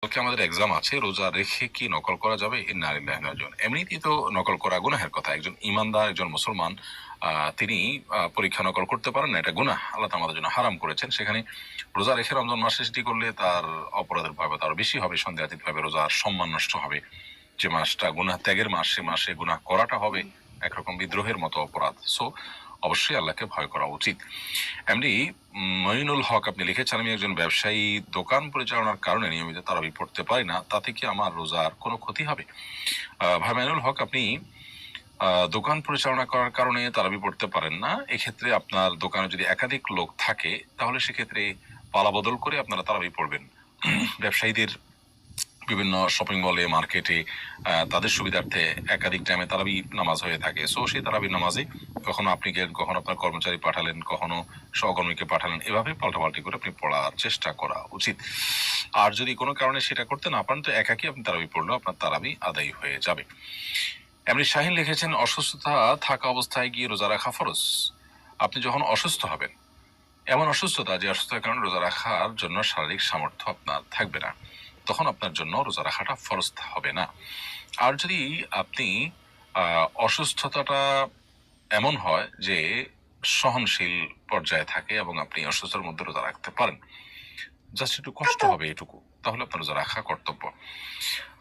কালকে আমাদের এক্সাম আছে, রোজা রেখে কি নকল করা যাবে? ইন্না লিল্লাহি ওয়া ইন্না ইলাইহি রাজিউন। এমনিতেই তো নকল করা গুনাহের কথা। একজন ইমানদার, একজন মুসলমান তিনি পরীক্ষা নকল করতে পারেন না, এটা গুনাহ। আল্লাহ তাআলা আমাদের জন্য হারাম করেছেন। সেখানে রোজা রেখে রমজান মাসে সেটি করলে তার অপরাধের ভয়াবহতা আরো বেশি হবে। সন্দেহাতীত ভাবে রোজার সম্মান নষ্ট হবে। যে মাসটা গুনাহ ত্যাগের মাস, সে মাসে গুনাহ করাটা হবে একরকম বিদ্রোহের মতো অপরাধ। সো অবশ্যই আল্লাহকে ভয় করা উচিত। এমনি মঈনুল হক আপনি লিখেছেন, আমি একজন ব্যবসায়ী, দোকান পরিচালনার কারণে নিয়মিত তারাবি পড়তে পারি না, তাতে কি আমার রোজার কোনো ক্ষতি হবে? ভাই মঈনুল হক, আপনি দোকান পরিচালনা করার কারণে তারাবি পড়তে পারেন না। এক্ষেত্রে আপনার দোকানে যদি একাধিক লোক থাকে তাহলে সেক্ষেত্রে পালা বদল করে আপনারা তারাবি পড়বেন। ব্যবসায়ীদের বিভিন্ন শপিং মলে, মার্কেটে তাদের সুবিধার্থে একাধিক টাইমে তারাবি নামাজ হয়ে থাকে। সো সেই তারাবি নামাজে কখনো আপনি গেলেন, কখনো আপনার কর্মচারী পাঠালেন, কখনো সহকর্মীকে পাঠালেন, এভাবে পাল্টাপাল্টি করে আপনি পড়ার চেষ্টা করা উচিত। আর যদি কোনো কারণে সেটা করতে না পারেন তো একাকি আপনি তারাবি পড়লেও আপনার তারাবি আদায় হয়ে যাবে। এমনি শাহিন লিখেছেন, অসুস্থতা থাকা অবস্থায় গিয়ে রোজা রাখা ফরজ। আপনি যখন অসুস্থ হবেন, এমন অসুস্থতা যে অসুস্থতার কারণে রোজা রাখার জন্য শারীরিক সামর্থ্য আপনার থাকবে না, তখন আপনার জন্য রোজা রাখাটা ফরজ হবে না। আর যদি আপনি অসুস্থতাটা এমন হয় যে সহনশীল পর্যায়ে থাকে এবং আপনি অসুস্থতার মধ্যে রোজা রাখতে পারেন, জাস্ট একটু কষ্ট হবে এটুকু, তাহলে আপনার রোজা রাখা কর্তব্য।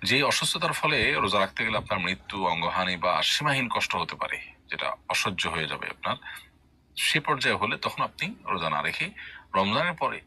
যে অসুস্থতার ফলে রোজা রাখতে গেলে আপনার মৃত্যু, অঙ্গহানি বা সীমাহীন কষ্ট হতে পারে, যেটা অসহ্য হয়ে যাবে আপনার, সে পর্যায়ে হলে তখন আপনি রোজা না রেখে রমজানের পরে